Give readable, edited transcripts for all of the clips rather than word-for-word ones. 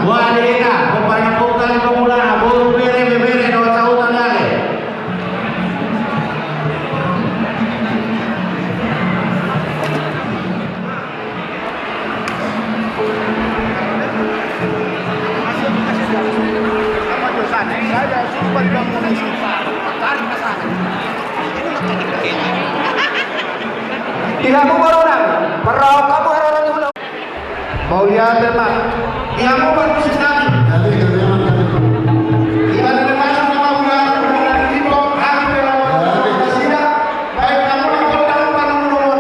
Wah, Eka, banyak kali pemula, buru bere no sautan lagi. Saya sumpah di bangun isi. Tidak mau orang, perau kamu orang ulang. Mau lihat teman, dia mau bagus sekali. Gimana dengan sama ulang di bawah hari berlalu tidak baik kamu lakukan pada menurut.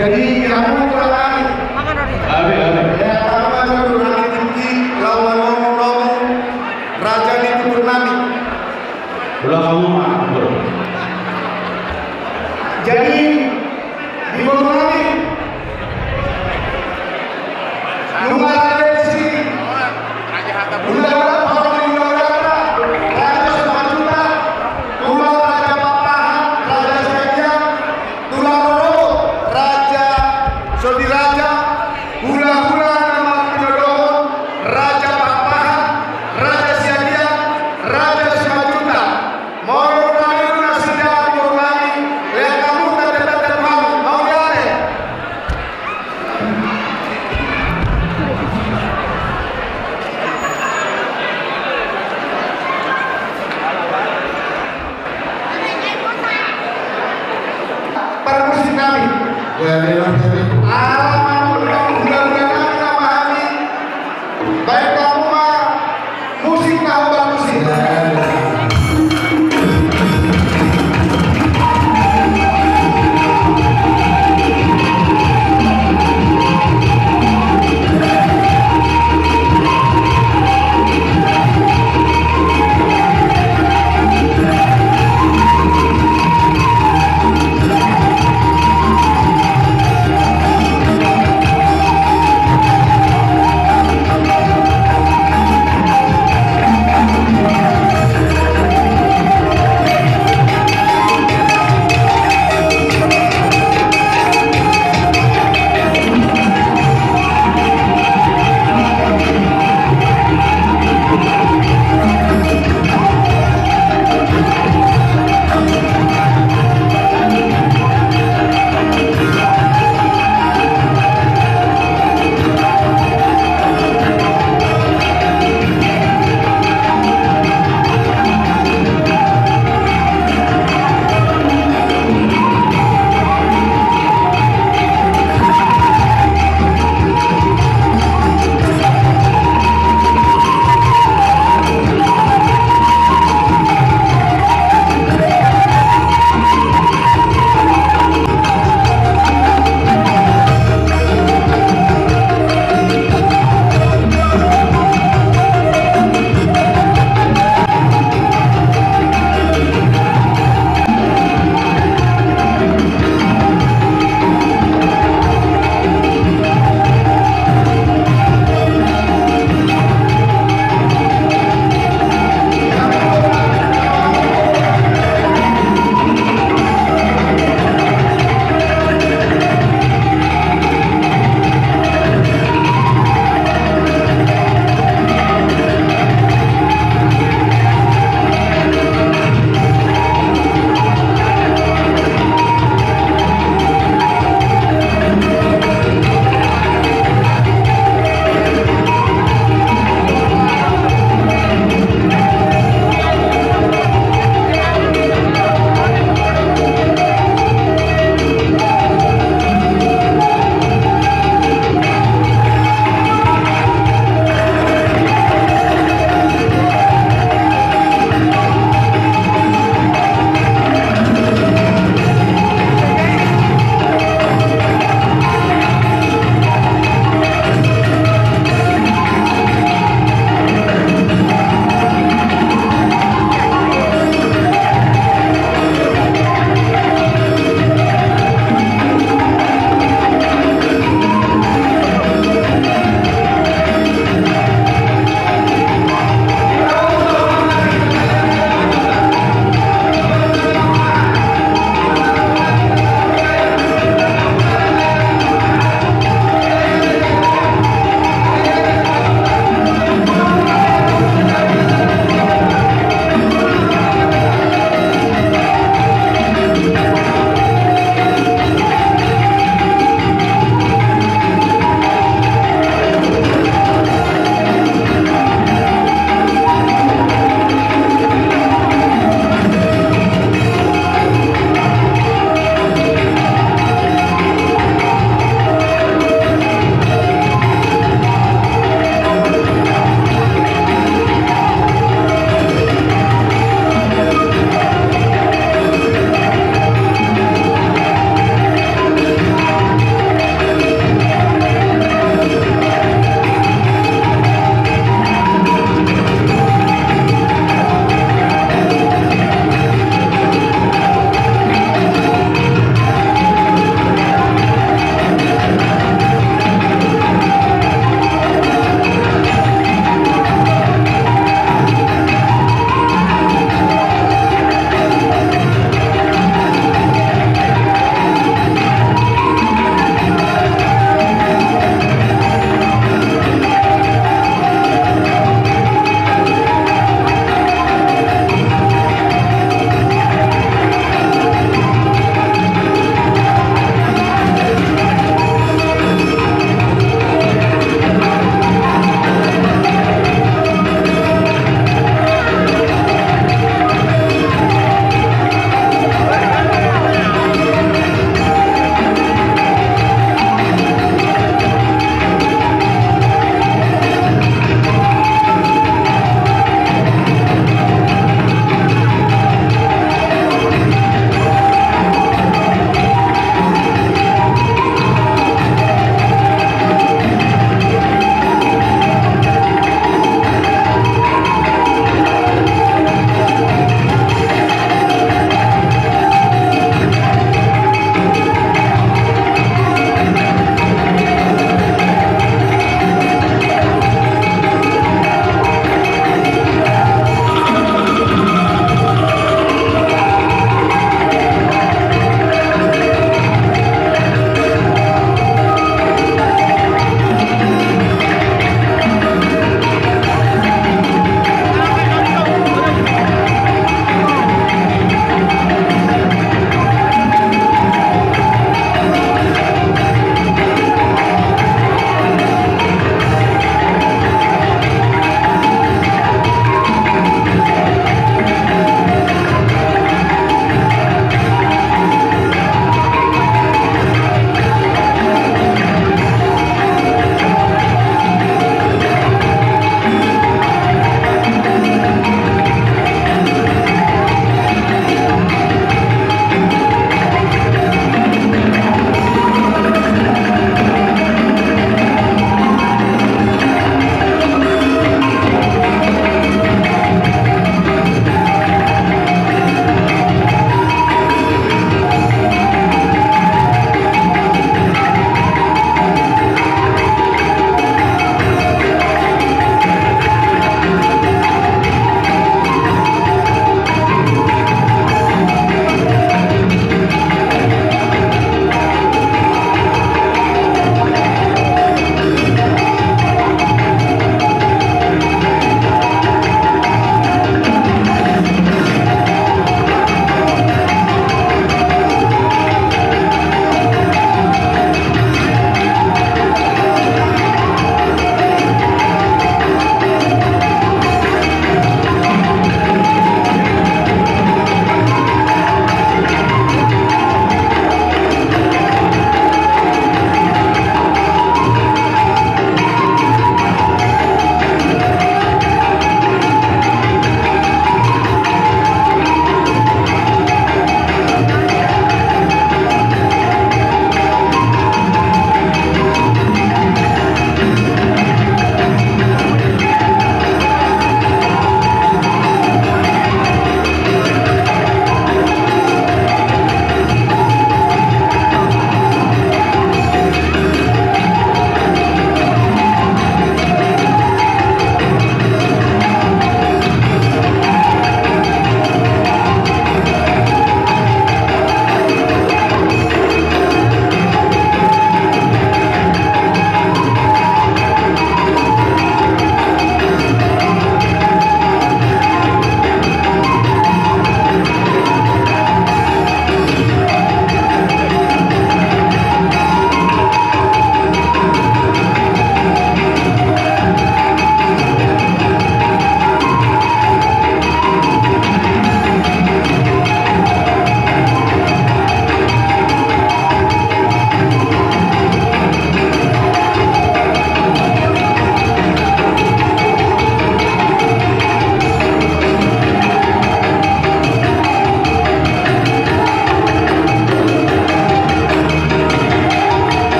Jadi kamu kurang kami. Ya kamu ada kurang tinggi lawan romo raja di Purnami. Ulang kamu mah. Jadi di Purnami Lumah Desi Udah orang di Udara Raja Semajuta Tulang Raja Papahan Raja Setia Tulang Roro Raja Sodiraja Hula-hula nama Pinodon Raja Papahan Raja Setia Raja Semajuta Moro kami guna sudah Purnami Lihat kamu tanda-tanda kamu Mau gale para musik kami alaman mudah-mudahan kami memahami baik kamu mah musik tahu bagus sih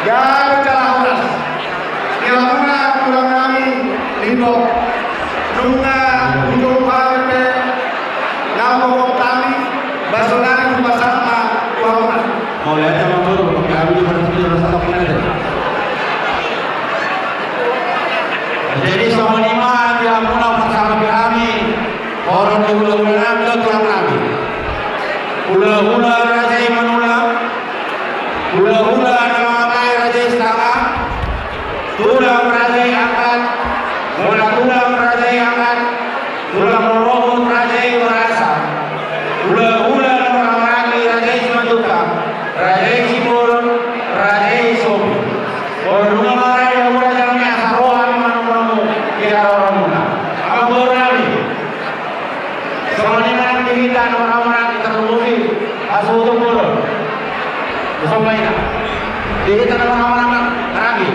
dan Jalahuras. Ilahuna kurang kami limbok. Nunga untuk KWP Nampok kami Basolari bersama Tuhan. Mau lihat sama guru, kami berarti rasa kenal. Jadi semua lima dia mulai bersama kami. Orang ulang mengambil tulang kami. Hula-hula raja manulang. Hula-hula nama kai raja istana. Tulang raja angkat. Tulang raja angkat. Tulang rohut raja merasa. Hula-hula nama lagi raja Simanjuntak. Raja Sipur, raja Sobi. Orang raja mula jamnya sarohan manu-manu kira orang mula. Apa berani? Semuanya kita orang-orang terlebih asuh turun. Semuanya. Jadi kita orang-orang lagi.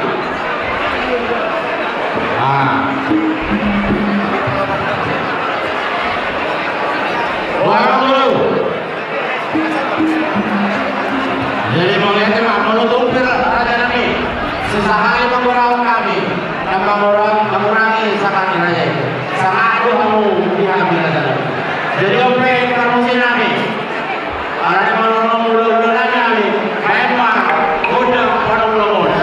Orang dulu. Jadi melihatnya mah menutup raja kami. Sesahari mengurang kami dan mengurangi sakit raja. Sangat kamu dihabis raja. Jadi apa yang kita mesti nabi? Ada yang mula-mula nabi. Memang udah pada mula-mula.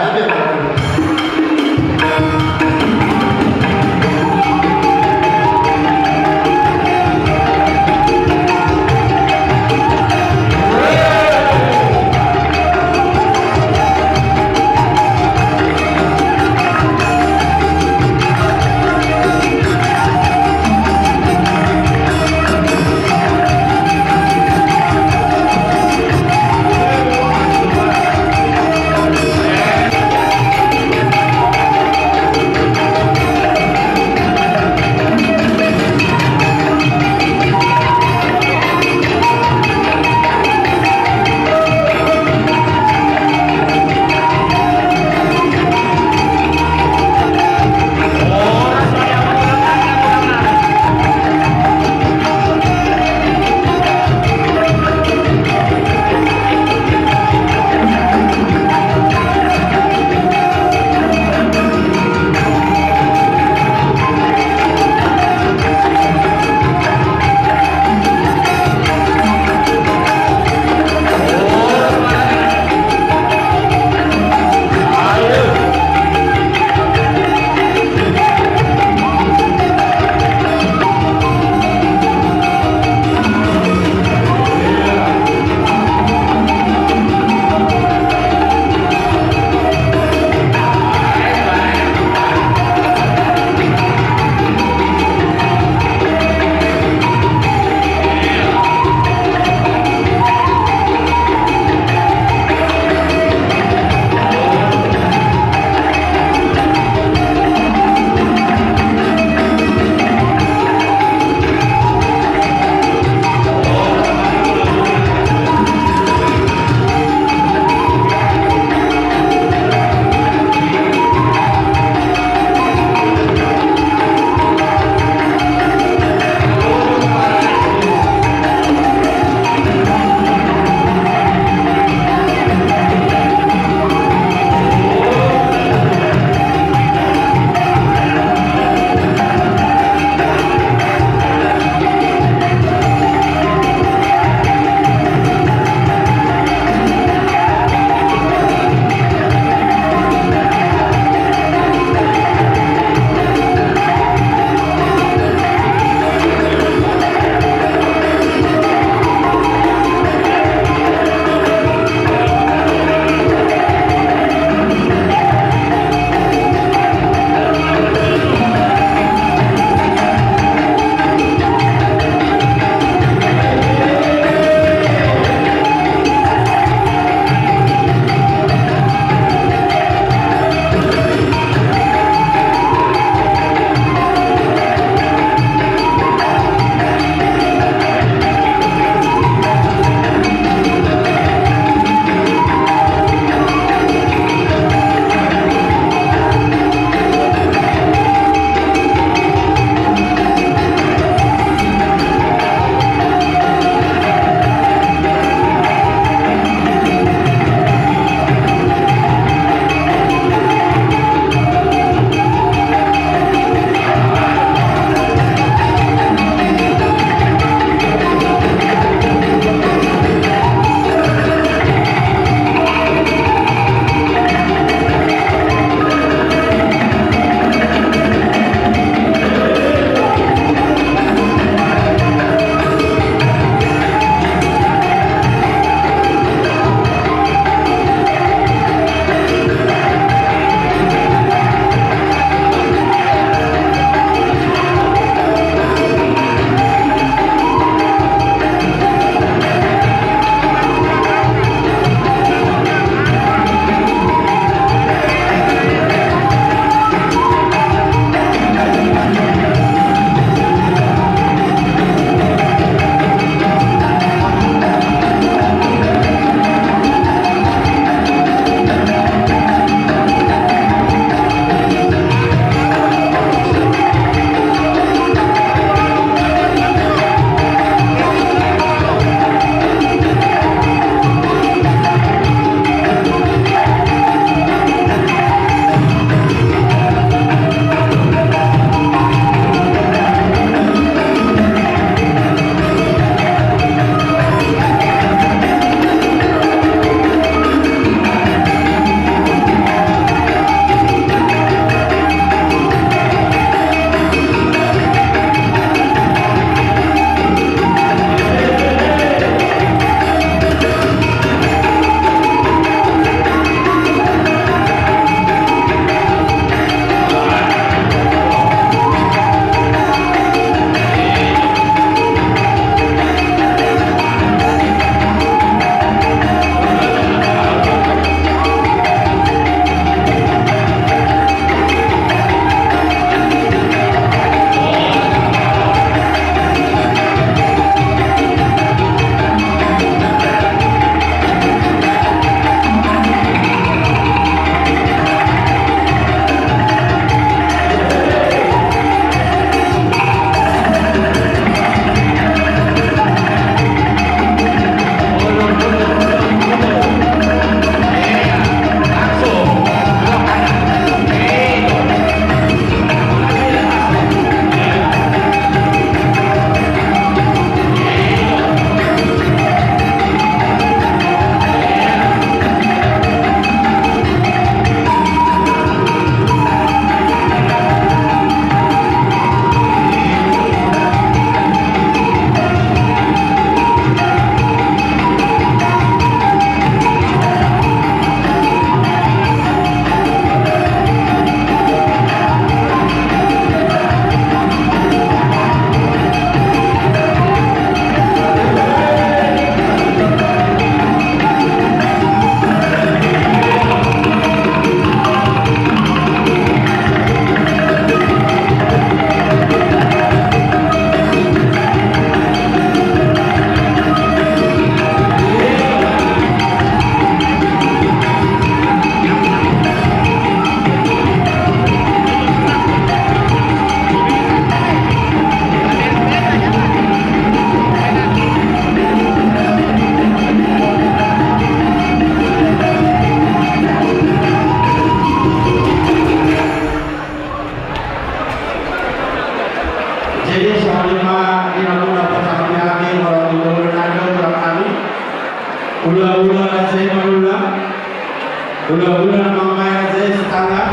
mamaya saya setengah,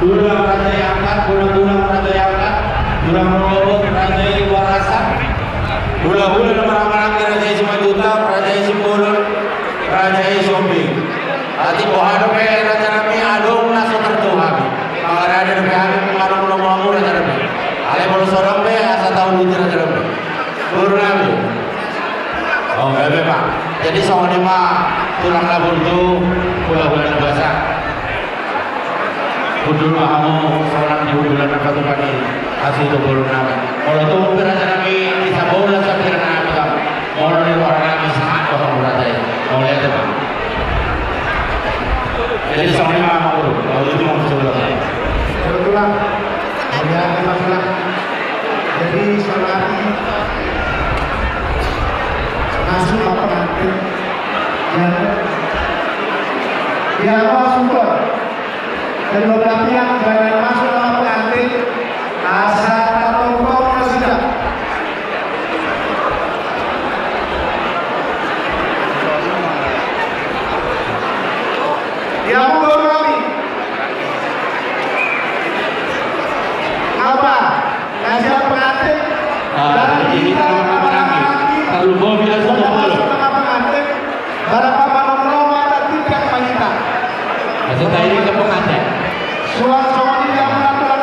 tulang raja yang angkat, tulang raja yang angkat, tulang merobot raja yang warasa, hula-hula nama raja yang Simajuta, raja yang Simpulun, raja yang Sombing. Ati pohado kaya raja nami adong naso tertuhan. Pangarada na kami pengarong nomo raja nami. Ale bolo sorong be asa tahun itu raja nami. Guru nami. Oh bebe pak. Jadi soalnya mah tulang labur itu hula-hula basah. Kudu kamu seorang di bulan apa tuh pagi asli itu guru nami. Kalau tuh raja nami bisa bola sampai nami tak. Mau di luar nami sangat bohong raja itu. Mau lihat pak. Jadi soalnya mah mau guru. Kalau itu mau coba. Kebetulan ada masalah. Jadi saudari masuk apa nanti dan dia sumber dan beberapa yang dari masuk apa nanti asal tertolong sudah dia mau kami apa ngasih pengantin Ini kalau lagi terlalu bau bilang satu malu. Barapa manomroma tidak wanita. Maksudnya ini ke pengantin. Suara yang melakukan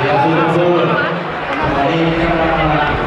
Ya sudah betul. Kembali ke pengantin.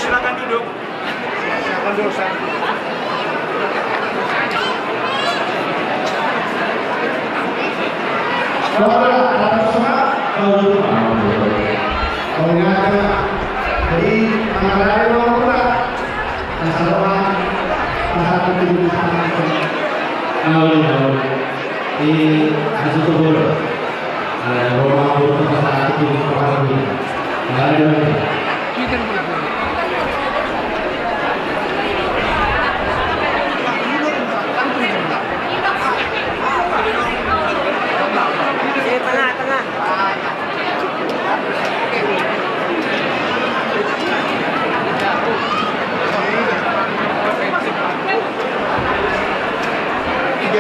silakan duduk. Silakan dulu, Ustaz. Ada semua? Oh, ini ada. Jadi, mengenai orang tua, masalah penting di hasil kubur rumah kubur saat itu Tengah-tengah.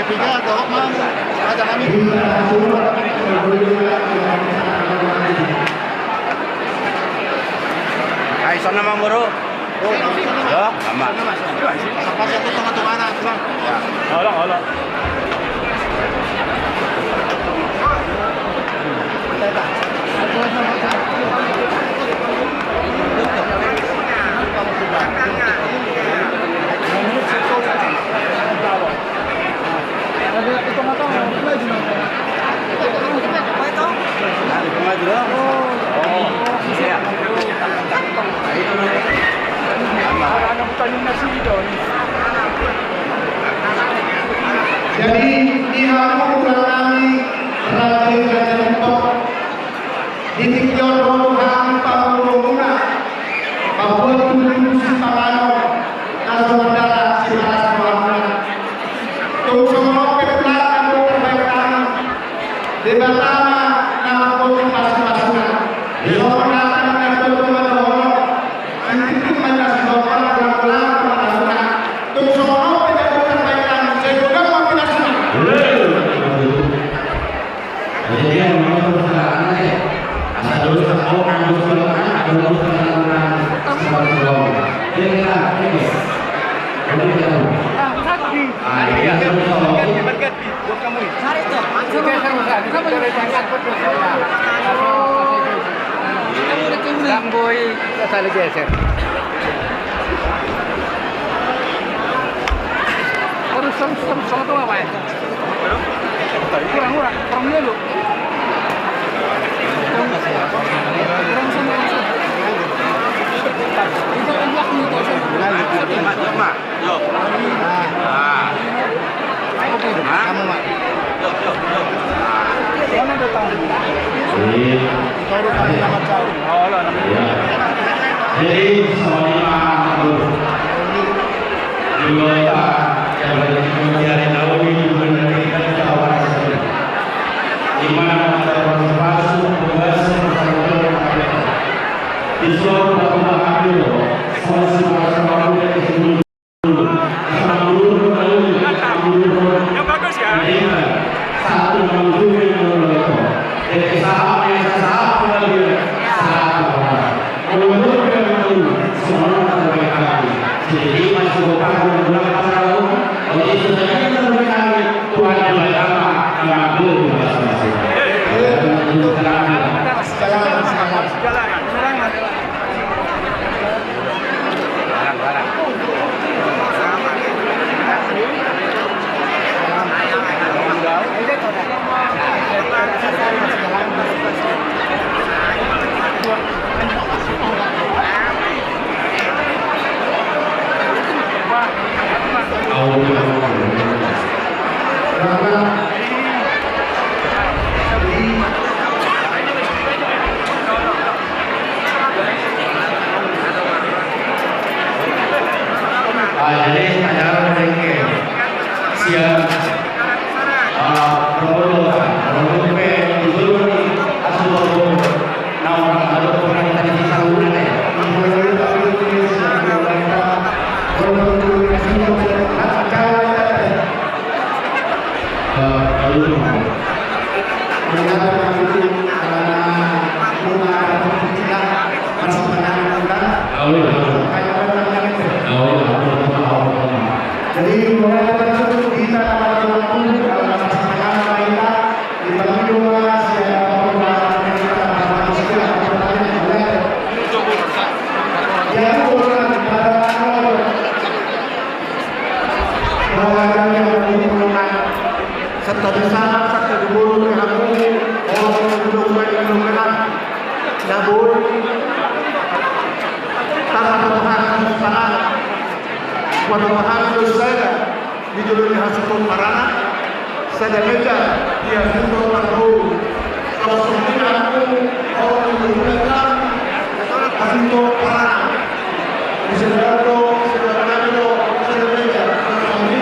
tiga atau mang ada kami Ay, sana Mang Guru. Ya, sama. apa satu tengah-tengah anak bang Olah. jadi dihamu kami rajin dan untuk ditikjol rohang pangulunga bahwa tujuh simpangano asodara silas pangulunga tung semua pepulaan perbaikan di batama nama kau pas-pasuna di hormatan yang berteman-teman itu menjadi sopan pulang-pulang pangulunga tung semua perbaikan sehingga makinasuna Jadi yang mau perusahaan asal dulu aku nganggur sekolah dulu perusahaan sekolah dia kira ini ini kita iya Berganti buat kamu. Cari tuh. Coba kita boleh tanya kamu udah tunggu. Gamboy tali geser. Harus sama tuh apa ya? Kurang dulu. kamu mak jadi semua juga yang mencari tahu ini benar kita tahu di mana ada palsu pembahasan di suatu pemahaman sama Yang bagus ya. satu mengundurkan dari saham yang saham lagi mengundurkan semua terbaik kami jadi masuk ke bulan pasal jadi sebenarnya terbaik kami Tuhan yang pertama yang aku jadi acara mereka siap Oh, tadi sana sa kadiburo ni ako ilungan naboy tarapatahan ng parang wadawahan ng saya di judul hasutong parana sa dameja dia sundo parho kalau sumber aku orang ilungan hasutong parana Isenado, Senado, Senameja, kami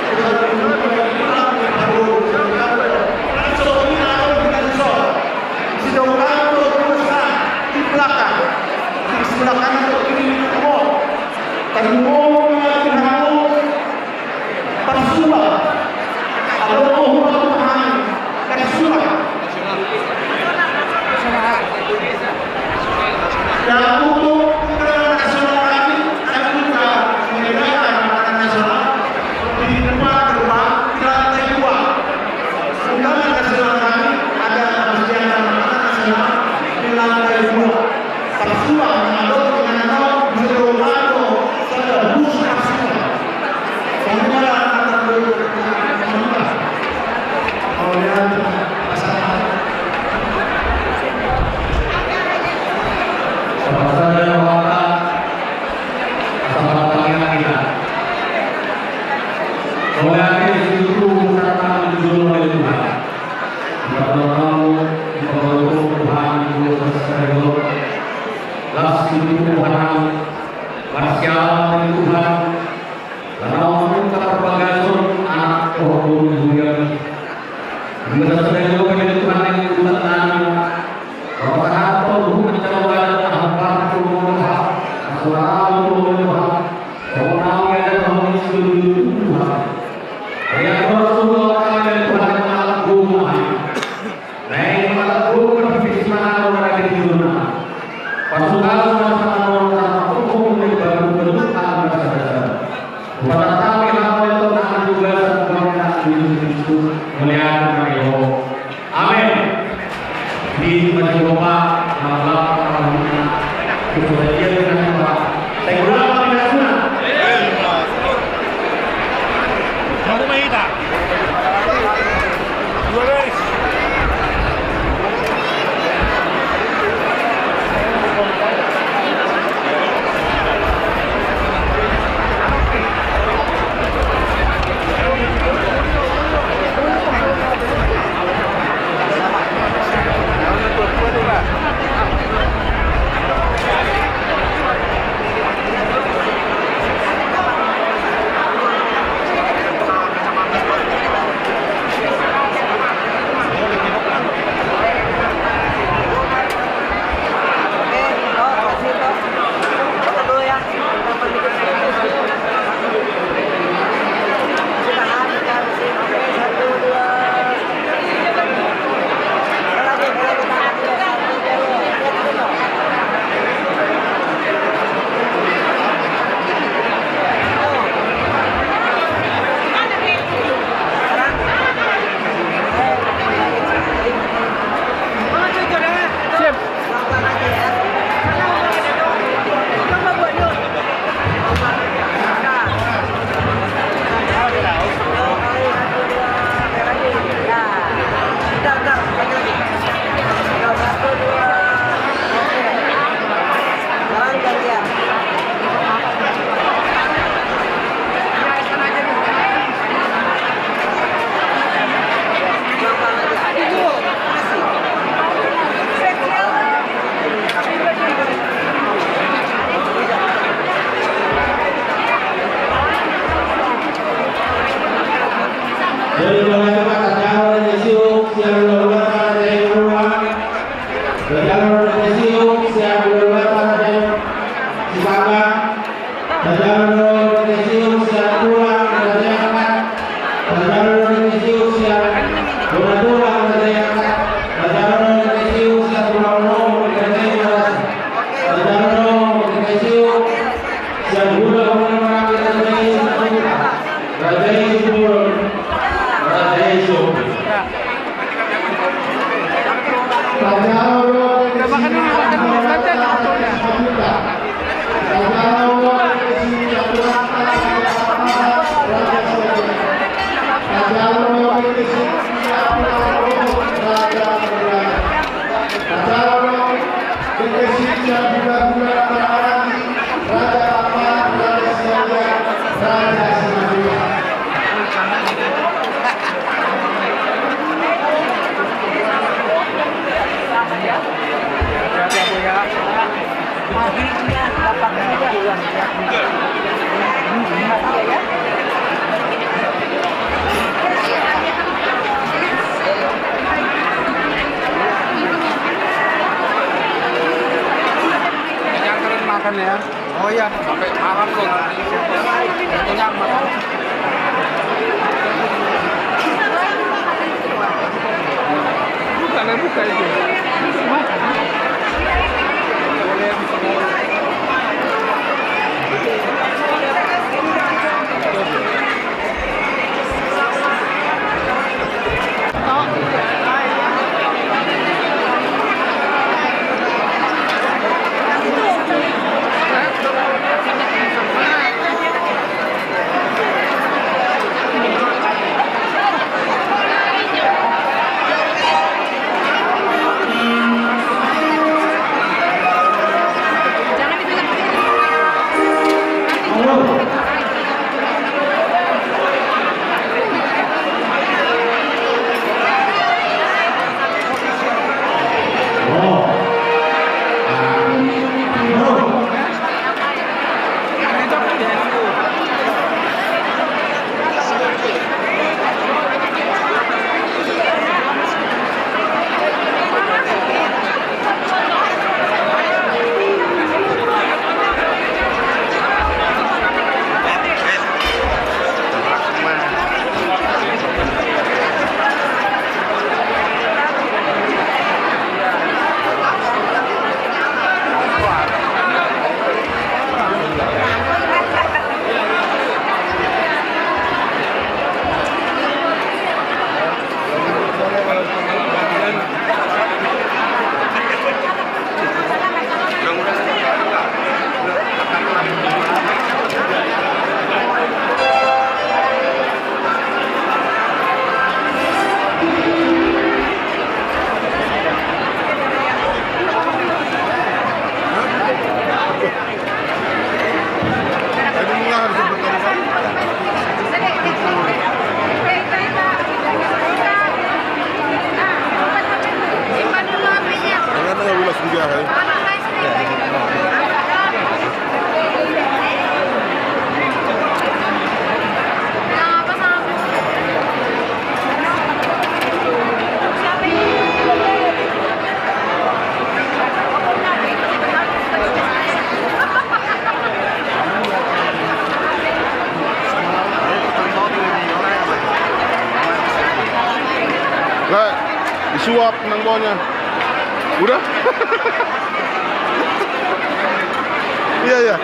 sudah mengumpulkan baru Senado. Langsung mengenal dengan soal. Sedangkan berusaha di belakang, di sebelah kanan atau kiri semua. Tanpa mengaku persua. Kalau mau Tuhan persua. Dan untuk Makan dulu, makan dulu. Jangan kalian makan ya. Oh iya, sampai malam loh nanti. Kenyang makan. Buka itu. Lah, disuap nanggonya. Udah? Iya, iya.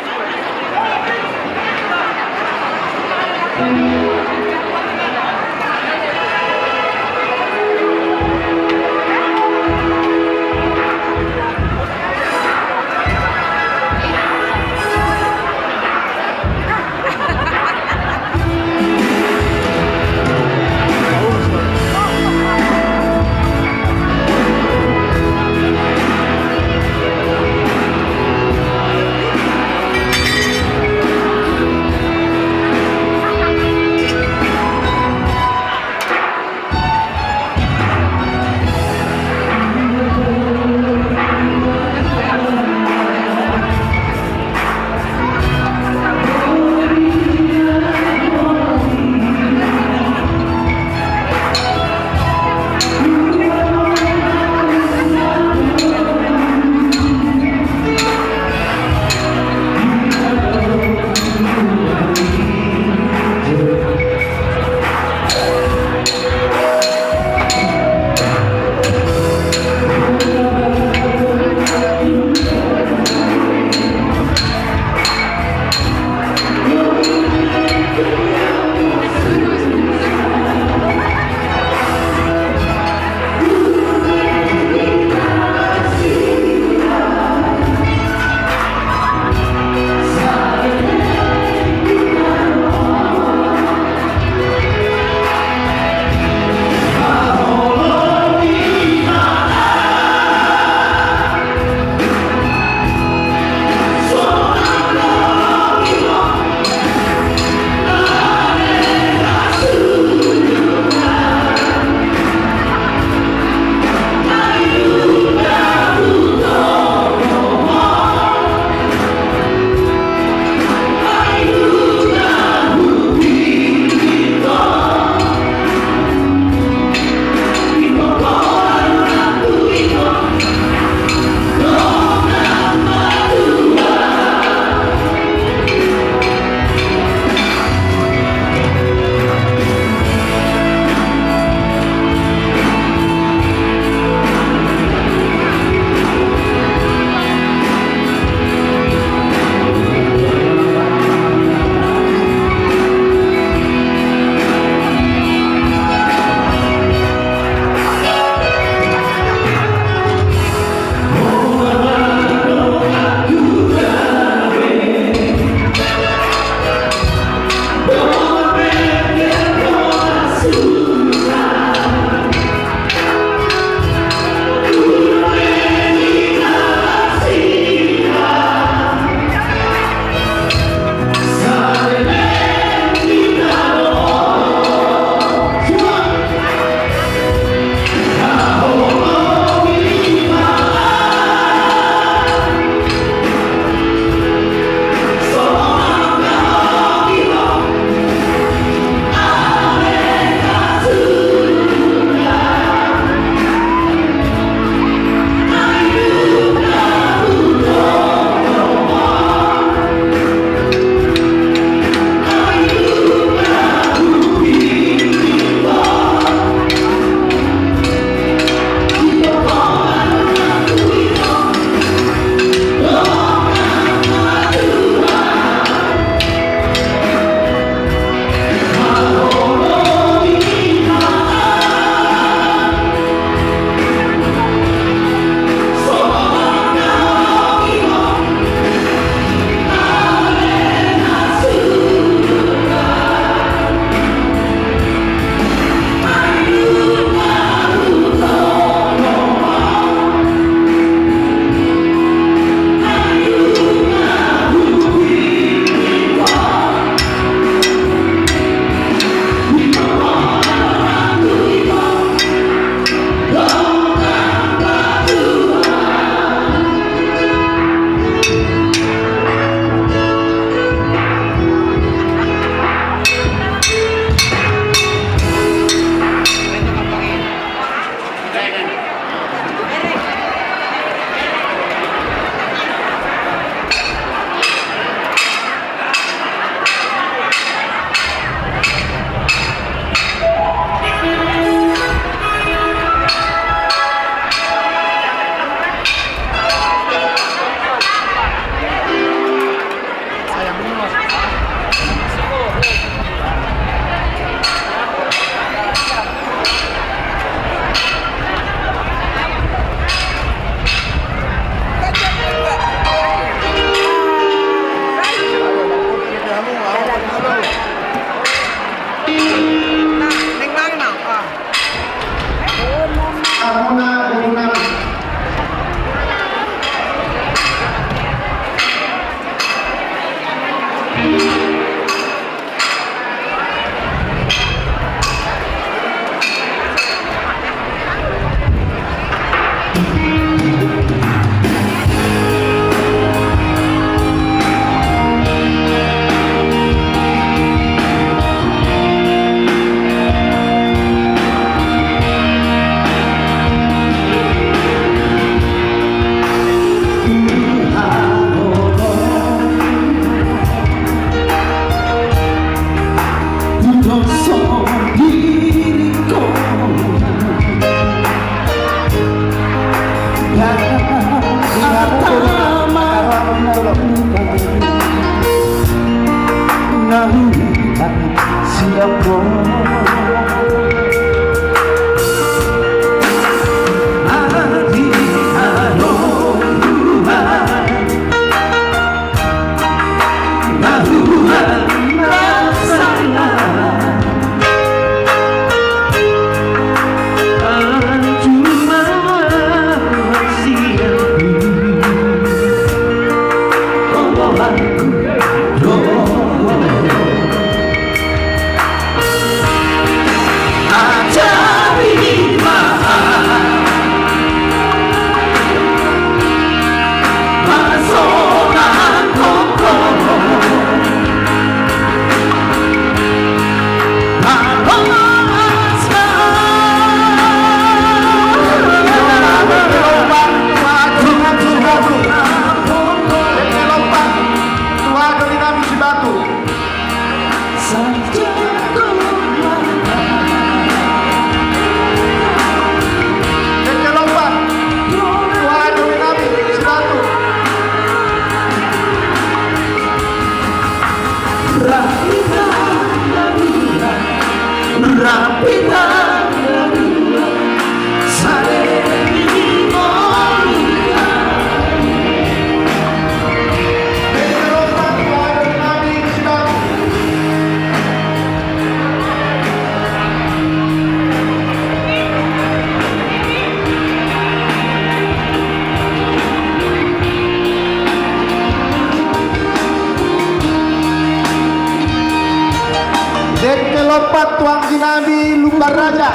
Dek lompat tuang Nabi lumbar raja.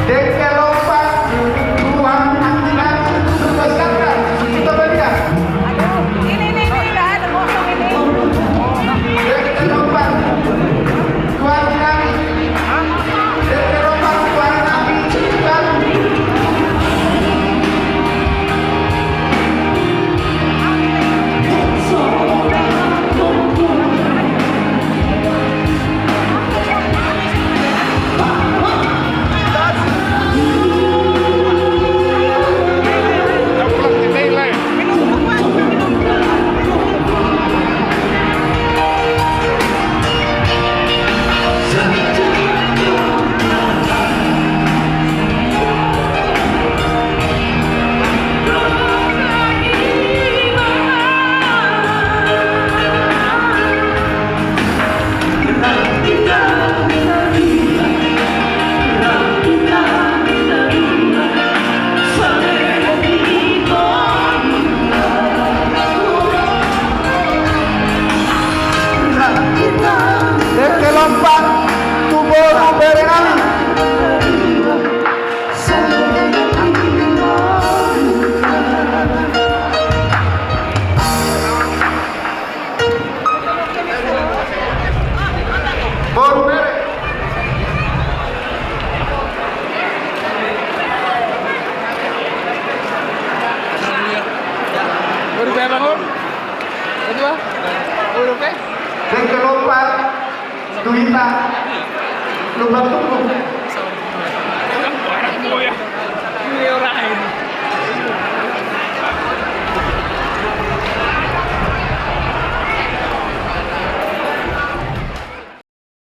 Dek lompat tuang Nabi lumbar raja. Kita balik. Ini nggak ada kosong ini. Dek lompat tuang Nabi. Dek lompat tuang Nabi. Dek lompat tubuh berenang. Baru bere. Baru saya bangun. Itu apa? Udah oke? Dek lompat tuita lumbar tubuh.